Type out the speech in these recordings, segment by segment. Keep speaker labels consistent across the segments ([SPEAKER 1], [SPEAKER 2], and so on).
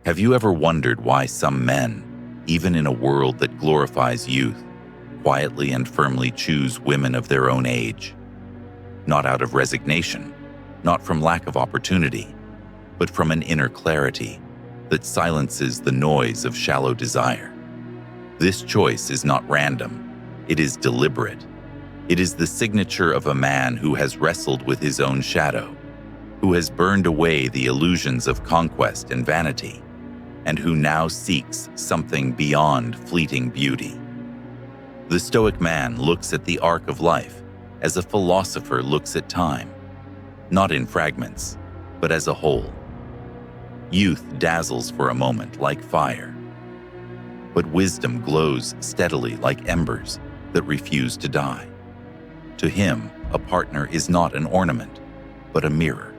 [SPEAKER 1] Have you ever wondered why some men, even in a world that glorifies youth, quietly and firmly choose women of their own age? Not out of resignation, not from lack of opportunity, but from an inner clarity that silences the noise of shallow desire. This choice is not random, it is deliberate. It is the signature of a man who has wrestled with his own shadow, who has burned away the illusions of conquest and vanity, and who now seeks something beyond fleeting beauty. The Stoic man looks at the arc of life as a philosopher looks at time, not in fragments, but as a whole. Youth dazzles for a moment like fire, but wisdom glows steadily like embers that refuse to die. To him, a partner is not an ornament, but a mirror.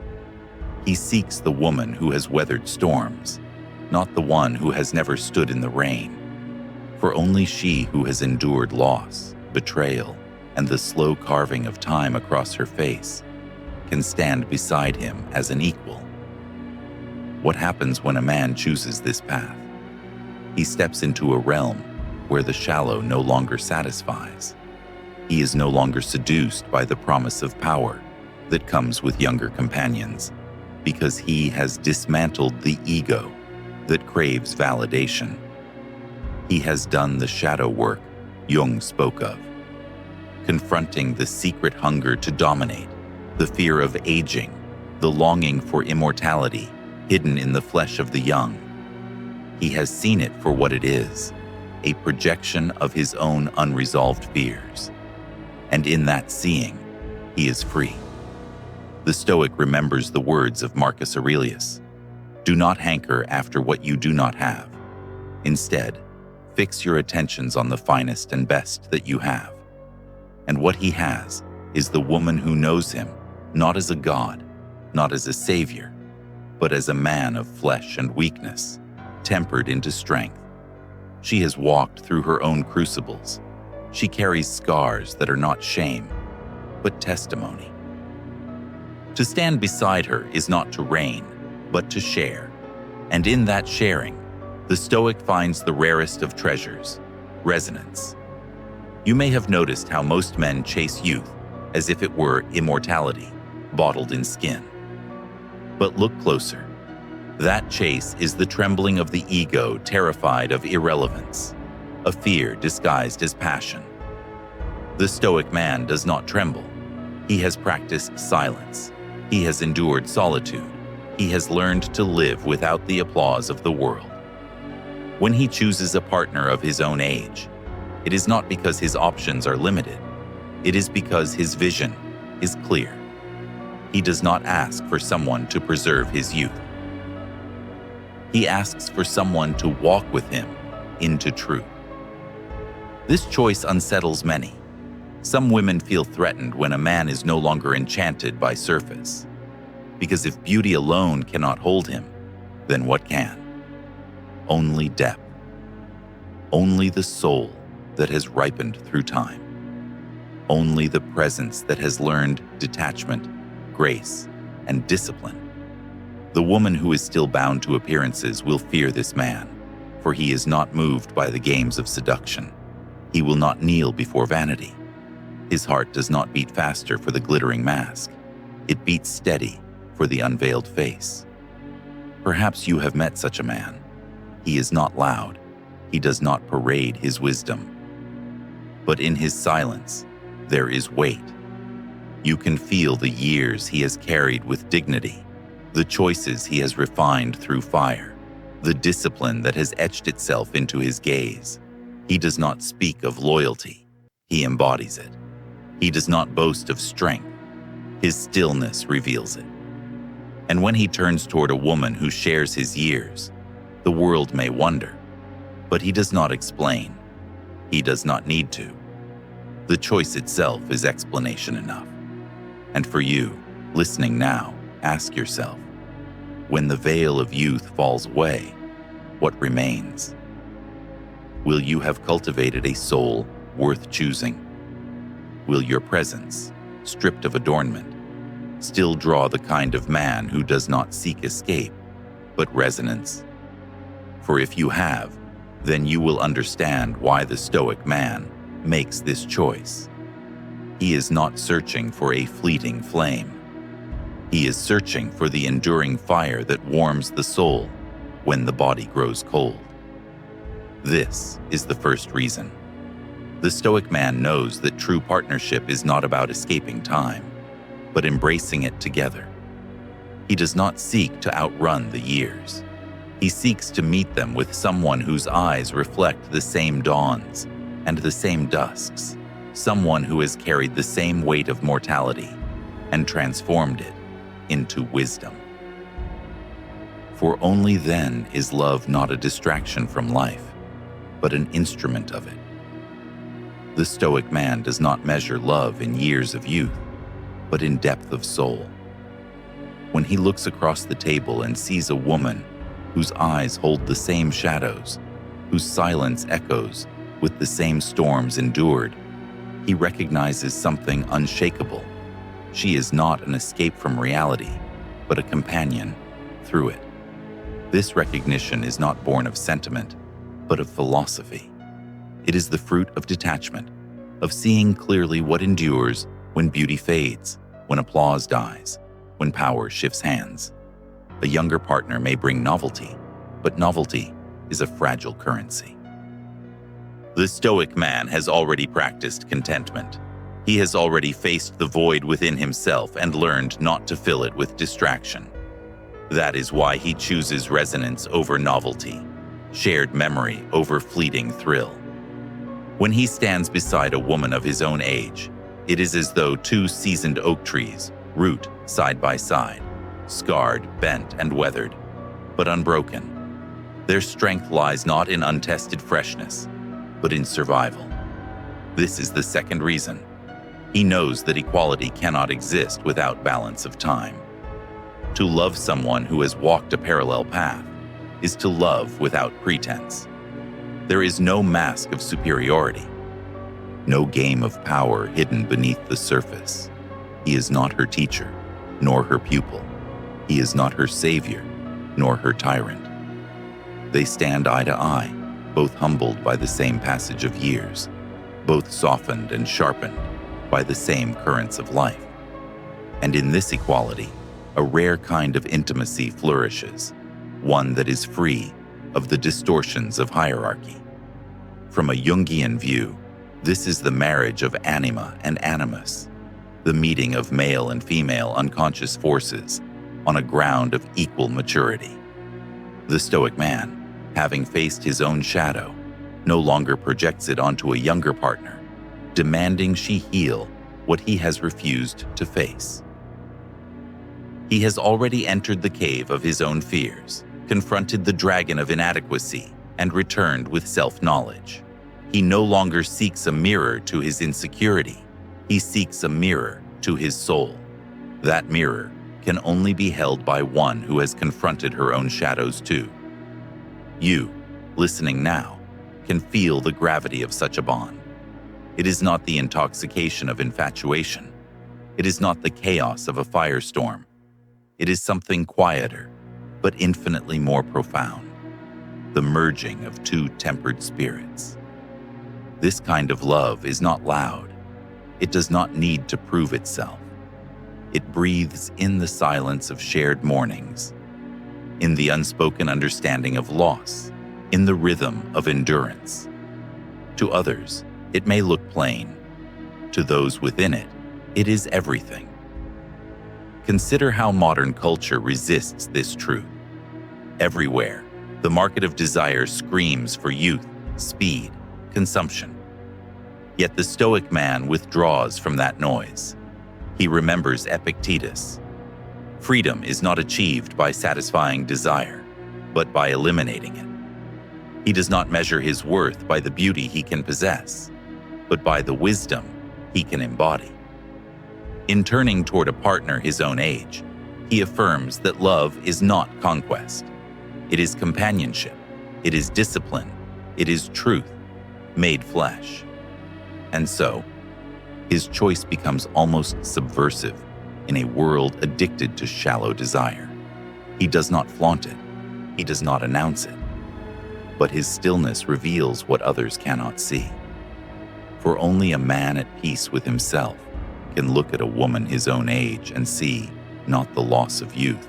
[SPEAKER 1] He seeks the woman who has weathered storms, not the one who has never stood in the rain. For only she who has endured loss, betrayal, and the slow carving of time across her face can stand beside him as an equal. What happens when a man chooses this path? He steps into a realm where the shallow no longer satisfies. He is no longer seduced by the promise of power that comes with younger companions, because he has dismantled the ego that craves validation. He has done the shadow work Jung spoke of, confronting the secret hunger to dominate, the fear of aging, the longing for immortality hidden in the flesh of the young. He has seen it for what it is, a projection of his own unresolved fears. And in that seeing, he is free. The Stoic remembers the words of Marcus Aurelius: "Do not hanker after what you do not have. Instead, fix your attentions on the finest and best that you have." And what he has is the woman who knows him, not as a god, not as a savior, but as a man of flesh and weakness, tempered into strength. She has walked through her own crucibles. She carries scars that are not shame, but testimony. To stand beside her is not to reign, but to share. And in that sharing, the Stoic finds the rarest of treasures, resonance. You may have noticed how most men chase youth as if it were immortality, bottled in skin. But look closer. That chase is the trembling of the ego terrified of irrelevance, a fear disguised as passion. The Stoic man does not tremble. He has practiced silence. He has endured solitude. He has learned to live without the applause of the world. When he chooses a partner of his own age, it is not because his options are limited. It is because his vision is clear. He does not ask for someone to preserve his youth. He asks for someone to walk with him into truth. This choice unsettles many. Some women feel threatened when a man is no longer enchanted by surface. Because if beauty alone cannot hold him, then what can? Only depth. Only the soul that has ripened through time. Only the presence that has learned detachment, grace, and discipline. The woman who is still bound to appearances will fear this man, for he is not moved by the games of seduction. He will not kneel before vanity. His heart does not beat faster for the glittering mask. It beats steady for the unveiled face. Perhaps you have met such a man. He is not loud. He does not parade his wisdom. But in his silence, there is weight. You can feel the years he has carried with dignity, the choices he has refined through fire, the discipline that has etched itself into his gaze. He does not speak of loyalty. He embodies it. He does not boast of strength. His stillness reveals it. And when he turns toward a woman who shares his years, the world may wonder, but he does not explain. He does not need to. The choice itself is explanation enough. And for you, listening now, ask yourself, when the veil of youth falls away, what remains? Will you have cultivated a soul worth choosing? Will your presence, stripped of adornment, still draw the kind of man who does not seek escape, but resonance? For if you have, then you will understand why the Stoic man makes this choice. He is not searching for a fleeting flame. He is searching for the enduring fire that warms the soul when the body grows cold. This is the first reason. The Stoic man knows that true partnership is not about escaping time, but embracing it together. He does not seek to outrun the years. He seeks to meet them with someone whose eyes reflect the same dawns and the same dusks, someone who has carried the same weight of mortality and transformed it into wisdom. For only then is love not a distraction from life, but an instrument of it. The Stoic man does not measure love in years of youth, but in depth of soul. When he looks across the table and sees a woman whose eyes hold the same shadows, whose silence echoes with the same storms endured, he recognizes something unshakable. She is not an escape from reality, but a companion through it. This recognition is not born of sentiment, but of philosophy. It is the fruit of detachment, of seeing clearly what endures when beauty fades, when applause dies, when power shifts hands. A younger partner may bring novelty, but novelty is a fragile currency. The Stoic man has already practiced contentment. He has already faced the void within himself and learned not to fill it with distraction. That is why he chooses resonance over novelty, shared memory over fleeting thrill. When he stands beside a woman of his own age, it is as though two seasoned oak trees root side by side, scarred, bent, and weathered, but unbroken. Their strength lies not in untested freshness, but in survival. This is the second reason. He knows that equality cannot exist without balance of time. To love someone who has walked a parallel path is to love without pretense. There is no mask of superiority, no game of power hidden beneath the surface. He is not her teacher, nor her pupil. He is not her savior, nor her tyrant. They stand eye to eye, both humbled by the same passage of years, both softened and sharpened by the same currents of life. And in this equality, a rare kind of intimacy flourishes, one that is free of the distortions of hierarchy. From a Jungian view, this is the marriage of anima and animus, the meeting of male and female unconscious forces on a ground of equal maturity. The Stoic man, having faced his own shadow, no longer projects it onto a younger partner, demanding she heal what he has refused to face. He has already entered the cave of his own fears, confronted the dragon of inadequacy, and returned with self-knowledge. He no longer seeks a mirror to his insecurity. He seeks a mirror to his soul. That mirror can only be held by one who has confronted her own shadows too. You, listening now, can feel the gravity of such a bond. It is not the intoxication of infatuation. It is not the chaos of a firestorm. It is something quieter, but infinitely more profound, the merging of two tempered spirits. This kind of love is not loud. It does not need to prove itself. It breathes in the silence of shared mornings, in the unspoken understanding of loss, in the rhythm of endurance. To others, it may look plain. To those within it, it is everything. Consider how modern culture resists this truth. Everywhere, the market of desire screams for youth, speed, consumption. Yet the Stoic man withdraws from that noise. He remembers Epictetus. Freedom is not achieved by satisfying desire, but by eliminating it. He does not measure his worth by the beauty he can possess, but by the wisdom he can embody. In turning toward a partner his own age, he affirms that love is not conquest. It is companionship. It is discipline. It is truth, made flesh. And so, his choice becomes almost subversive in a world addicted to shallow desire. He does not flaunt it. He does not announce it. but his stillness reveals what others cannot see. For only a man at peace with himself can look at a woman his own age and see not the loss of youth,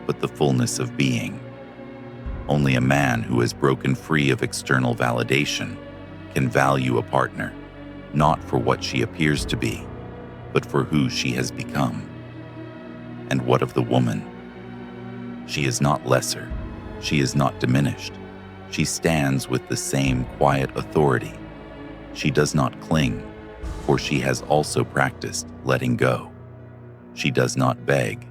[SPEAKER 1] but the fullness of being. Only a man who has broken free of external validation can value a partner, not for what she appears to be, but for who she has become. And what of the woman? She is not lesser, she is not diminished. She stands with the same quiet authority. She does not cling, for she has also practiced letting go. She does not beg,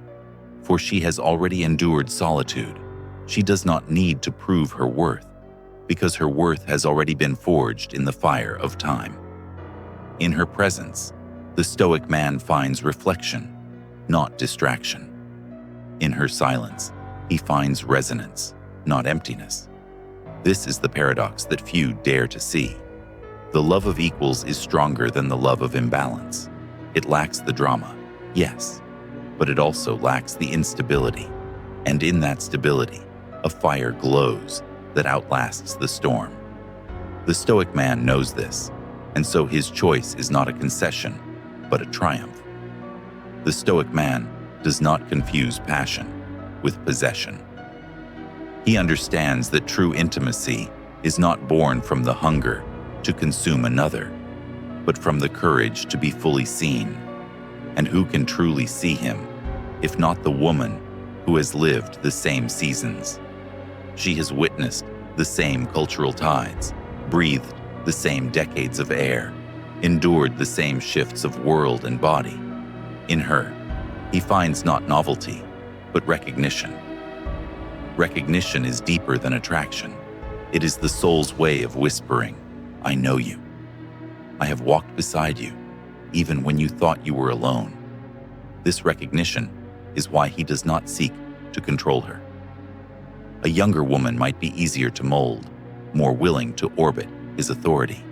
[SPEAKER 1] for she has already endured solitude. She does not need to prove her worth, because her worth has already been forged in the fire of time. In her presence, the Stoic man finds reflection, not distraction. In her silence, he finds resonance, not emptiness. This is the paradox that few dare to see. The love of equals is stronger than the love of imbalance. It lacks the drama, yes, but it also lacks the instability. And in that stability, a fire glows that outlasts the storm. The Stoic man knows this, and so his choice is not a concession, but a triumph. The Stoic man does not confuse passion with possession. He understands that true intimacy is not born from the hunger to consume another, but from the courage to be fully seen. And who can truly see him, if not the woman who has lived the same seasons? She has witnessed the same cultural tides, breathed the same decades of air, endured the same shifts of world and body. In her, he finds not novelty, but recognition. Recognition is deeper than attraction. It is the soul's way of whispering, "I know you. I have walked beside you, even when you thought you were alone." This recognition is why he does not seek to control her. A younger woman might be easier to mold, more willing to orbit his authority.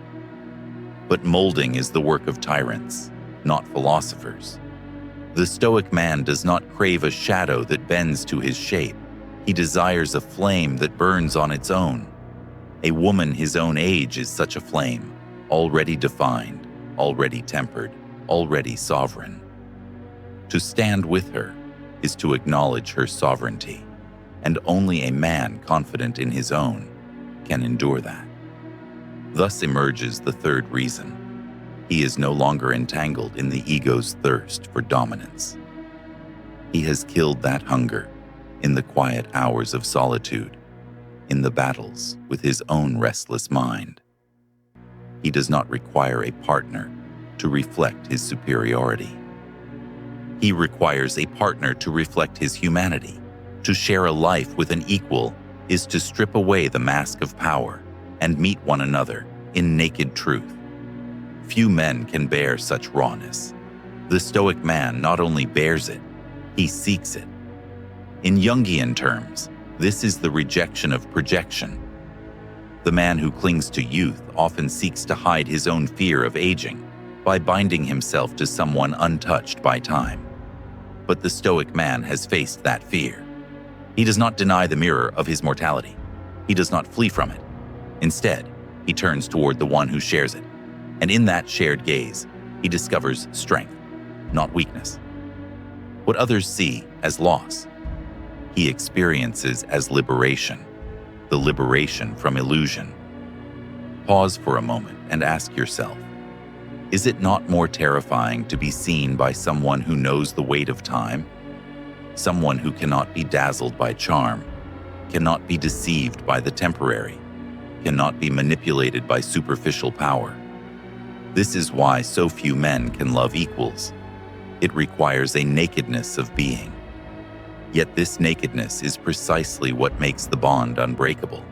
[SPEAKER 1] But molding is the work of tyrants, not philosophers. The Stoic man does not crave a shadow that bends to his shape. He desires a flame that burns on its own. A woman his own age is such a flame, already defined, already tempered, already sovereign. To stand with her is to acknowledge her sovereignty, and only a man confident in his own can endure that. Thus emerges the third reason. He is no longer entangled in the ego's thirst for dominance. He has killed that hunger in the quiet hours of solitude, in the battles with his own restless mind. He does not require a partner to reflect his superiority. He requires a partner to reflect his humanity. To share a life with an equal is to strip away the mask of power and meet one another in naked truth. Few men can bear such rawness. The Stoic man not only bears it, he seeks it. In Jungian terms, this is the rejection of projection. The man who clings to youth often seeks to hide his own fear of aging by binding himself to someone untouched by time. But the Stoic man has faced that fear. He does not deny the mirror of his mortality. He does not flee from it. Instead, he turns toward the one who shares it. And in that shared gaze, he discovers strength, not weakness. What others see as loss, he experiences as liberation, the liberation from illusion. Pause for a moment and ask yourself, is it not more terrifying to be seen by someone who knows the weight of time? Someone who cannot be dazzled by charm, cannot be deceived by the temporary, cannot be manipulated by superficial power. This is why so few men can love equals. It requires a nakedness of being. Yet this nakedness is precisely what makes the bond unbreakable.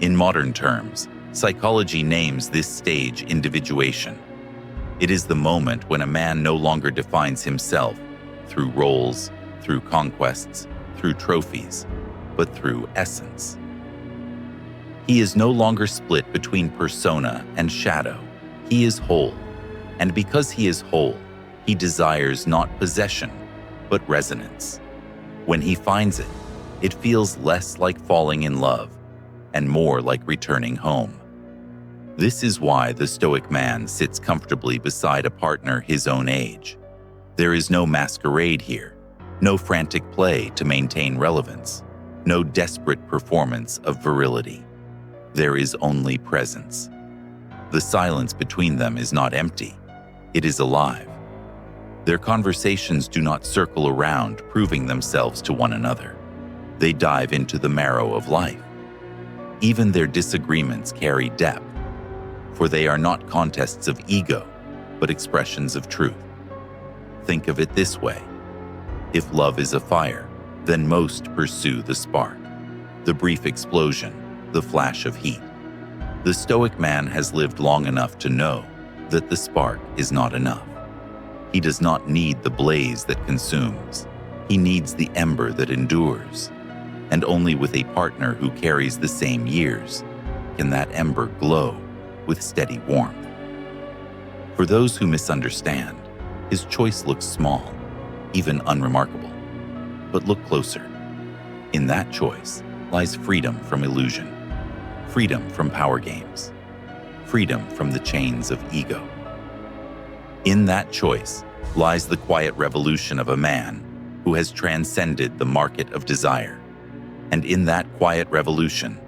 [SPEAKER 1] In modern terms, psychology names this stage individuation. It is the moment when a man no longer defines himself through roles, through conquests, through trophies, but through essence. He is no longer split between persona and shadow. He is whole, and because he is whole, he desires not possession, but resonance. When he finds it, it feels less like falling in love and more like returning home. This is why the Stoic man sits comfortably beside a partner his own age. There is no masquerade here, no frantic play to maintain relevance, no desperate performance of virility. There is only presence. The silence between them is not empty, it is alive. Their conversations do not circle around proving themselves to one another. They dive into the marrow of life. Even their disagreements carry depth, for they are not contests of ego, but expressions of truth. Think of it this way. If love is a fire, then most pursue the spark, the brief explosion, the flash of heat. The Stoic man has lived long enough to know that the spark is not enough. He does not need the blaze that consumes. He needs the ember that endures. And only with a partner who carries the same years can that ember glow with steady warmth. For those who misunderstand, his choice looks small, even unremarkable. But look closer. In that choice lies freedom from illusion, freedom from power games, freedom from the chains of ego. In that choice lies the quiet revolution of a man who has transcended the market of desire. And in that quiet revolution,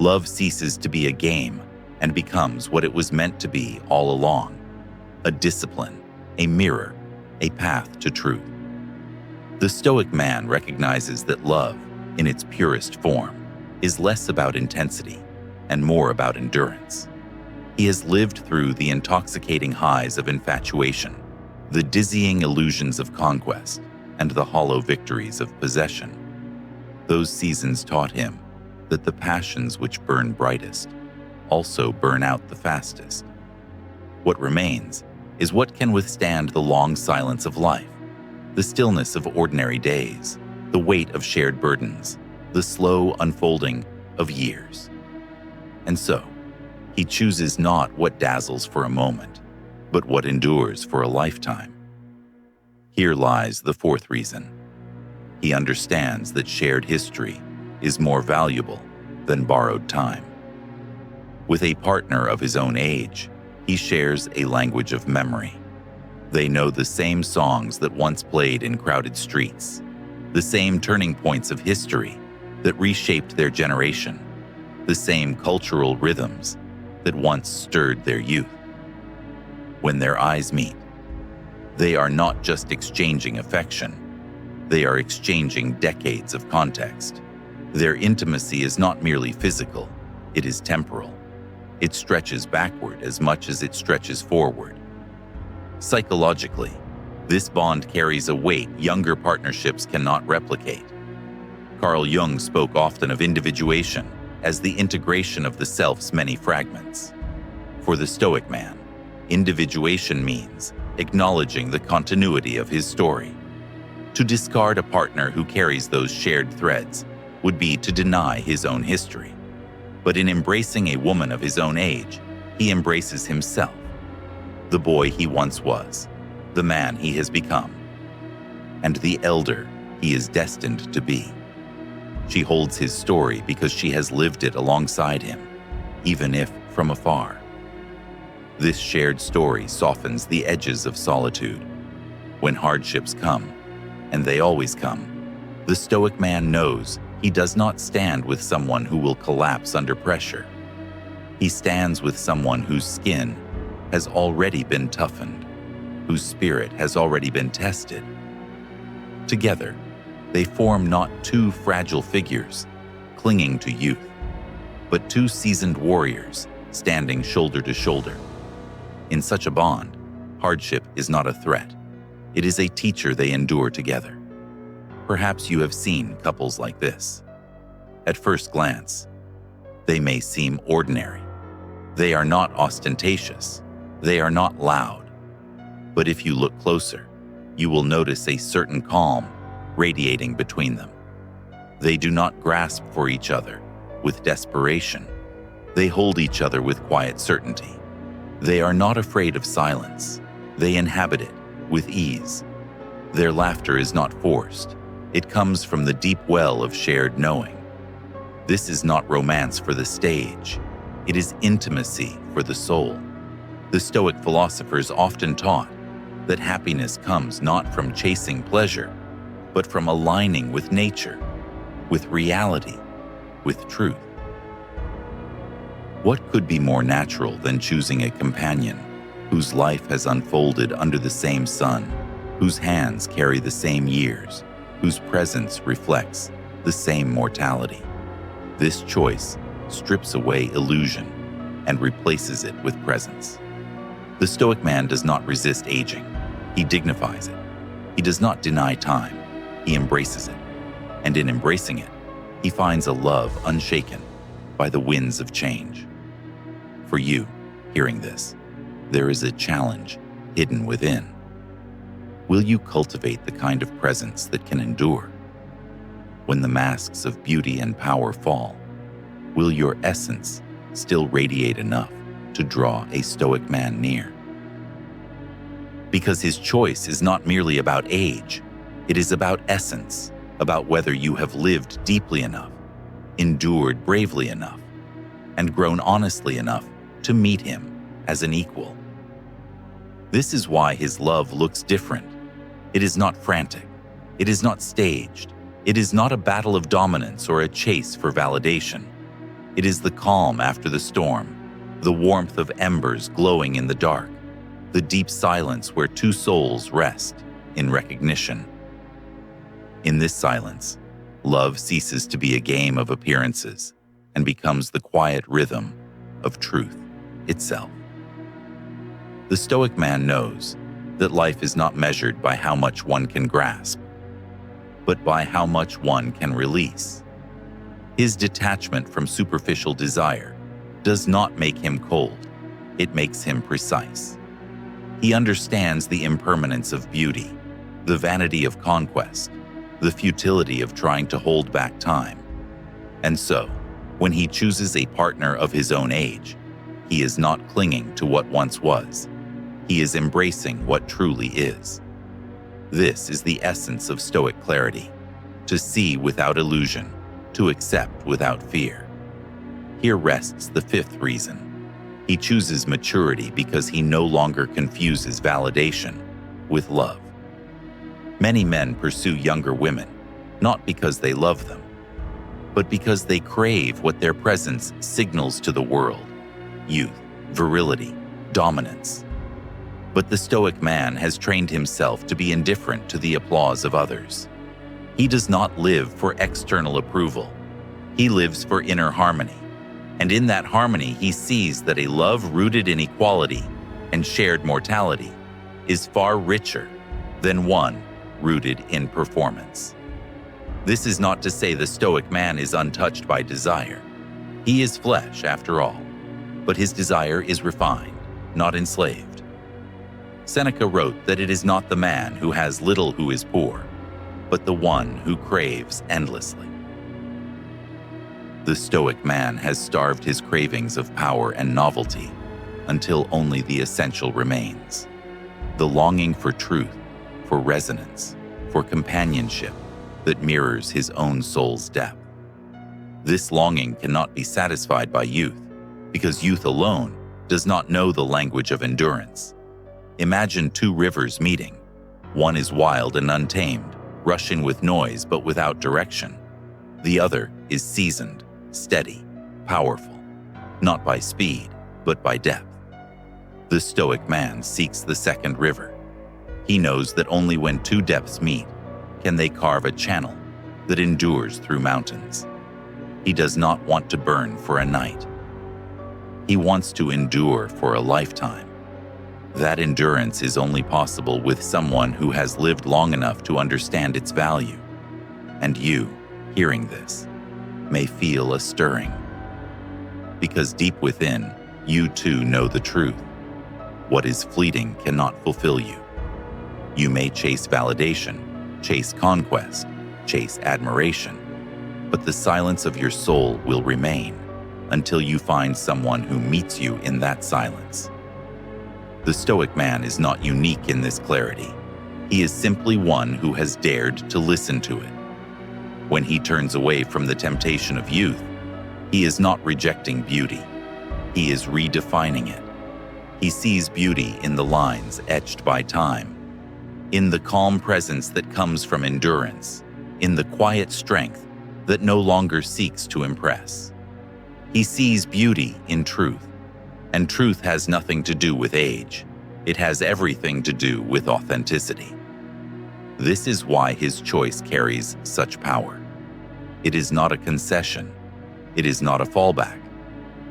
[SPEAKER 1] love ceases to be a game and becomes what it was meant to be all along: a discipline, a mirror, a path to truth. The Stoic man recognizes that love, in its purest form, is less about intensity and more about endurance. He has lived through the intoxicating highs of infatuation, the dizzying illusions of conquest, and the hollow victories of possession. Those seasons taught him that the passions which burn brightest also burn out the fastest. What remains is what can withstand the long silence of life, the stillness of ordinary days, the weight of shared burdens, the slow unfolding of years. And so, he chooses not what dazzles for a moment, but what endures for a lifetime. Here lies the fourth reason. He understands that shared history is more valuable than borrowed time. With a partner of his own age, he shares a language of memory. They know the same songs that once played in crowded streets, the same turning points of history that reshaped their generation, the same cultural rhythms that once stirred their youth. When their eyes meet, they are not just exchanging affection, they are exchanging decades of context. Their intimacy is not merely physical, it is temporal. It stretches backward as much as it stretches forward. Psychologically, this bond carries a weight younger partnerships cannot replicate. Carl Jung spoke often of individuation as the integration of the self's many fragments. For the Stoic man, individuation means acknowledging the continuity of his story. To discard a partner who carries those shared threads would be to deny his own history. But in embracing a woman of his own age, he embraces himself, the boy he once was, the man he has become, and the elder he is destined to be. She holds his story because she has lived it alongside him, even if from afar. This shared story softens the edges of solitude. When hardships come, and they always come, the Stoic man knows he does not stand with someone who will collapse under pressure. He stands with someone whose skin has already been toughened, whose spirit has already been tested. Together, they form not two fragile figures clinging to youth, but two seasoned warriors standing shoulder to shoulder. In such a bond, hardship is not a threat. It is a teacher they endure together. Perhaps you have seen couples like this. At first glance, they may seem ordinary. They are not ostentatious. They are not loud. But if you look closer, you will notice a certain calm radiating between them. They do not grasp for each other with desperation. They hold each other with quiet certainty. They are not afraid of silence. They inhabit it with ease. Their laughter is not forced. It comes from the deep well of shared knowing. This is not romance for the stage. It is intimacy for the soul. The Stoic philosophers often taught that happiness comes not from chasing pleasure, but from aligning with nature, with reality, with truth. What could be more natural than choosing a companion whose life has unfolded under the same sun, whose hands carry the same years, whose presence reflects the same mortality? This choice strips away illusion and replaces it with presence. The Stoic man does not resist aging. He dignifies it. He does not deny time. He embraces it. And in embracing it, he finds a love unshaken by the winds of change. For you, hearing this, there is a challenge hidden within. Will you cultivate the kind of presence that can endure? When the masks of beauty and power fall, will your essence still radiate enough to draw a Stoic man near? Because his choice is not merely about age, it is about essence, about whether you have lived deeply enough, endured bravely enough, and grown honestly enough to meet him as an equal. This is why his love looks different. It is not frantic. It is not staged. It is not a battle of dominance or a chase for validation. It is the calm after the storm, the warmth of embers glowing in the dark, the deep silence where two souls rest in recognition. In this silence, love ceases to be a game of appearances and becomes the quiet rhythm of truth itself. The Stoic man knows that life is not measured by how much one can grasp, but by how much one can release. His detachment from superficial desire does not make him cold, it makes him precise. He understands the impermanence of beauty, the vanity of conquest, the futility of trying to hold back time. And so, when he chooses a partner of his own age, he is not clinging to what once was. He is embracing what truly is. This is the essence of Stoic clarity: to see without illusion, to accept without fear. Here rests the fifth reason. He chooses maturity because he no longer confuses validation with love. Many men pursue younger women, not because they love them, but because they crave what their presence signals to the world: youth, virility, dominance. But the Stoic man has trained himself to be indifferent to the applause of others. He does not live for external approval. He lives for inner harmony. And in that harmony, he sees that a love rooted in equality and shared mortality is far richer than one rooted in performance. This is not to say the Stoic man is untouched by desire. He is flesh, after all, but his desire is refined, not enslaved. Seneca wrote that it is not the man who has little who is poor, but the one who craves endlessly. The Stoic man has starved his cravings of power and novelty until only the essential remains: the longing for truth, for resonance, for companionship that mirrors his own soul's depth. This longing cannot be satisfied by youth, because youth alone does not know the language of endurance. Imagine two rivers meeting. One is wild and untamed, rushing with noise but without direction. The other is seasoned, steady, powerful, not by speed, but by depth. The Stoic man seeks the second river. He knows that only when two depths meet can they carve a channel that endures through mountains. He does not want to burn for a night. He wants to endure for a lifetime. That endurance is only possible with someone who has lived long enough to understand its value. And you, hearing this, may feel a stirring. Because deep within, you too know the truth. What is fleeting cannot fulfill you. You may chase validation, chase conquest, chase admiration, but the silence of your soul will remain until you find someone who meets you in that silence. The Stoic man is not unique in this clarity. He is simply one who has dared to listen to it. When he turns away from the temptation of youth, He is not rejecting beauty. He is redefining it. He sees beauty in the lines etched by time, in the calm presence that comes from endurance, in the quiet strength that no longer seeks to impress. He sees beauty in truth, and truth has nothing to do with age. It has everything to do with authenticity. This is why his choice carries such power. It is not a concession. It is not a fallback.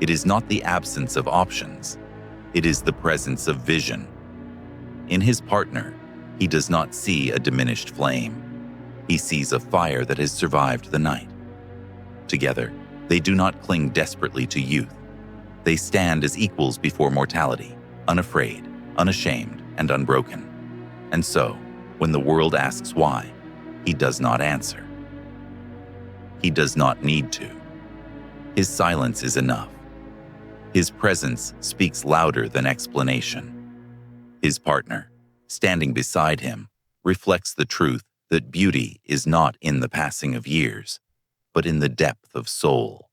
[SPEAKER 1] It is not the absence of options. It is the presence of vision. In his partner, he does not see a diminished flame. He sees a fire that has survived the night. Together, they do not cling desperately to youth. They stand as equals before mortality, unafraid, unashamed, and unbroken. And so, when the world asks why, he does not answer. He does not need to. His silence is enough. His presence speaks louder than explanation. His partner, standing beside him, reflects the truth that beauty is not in the passing of years, but in the depth of soul.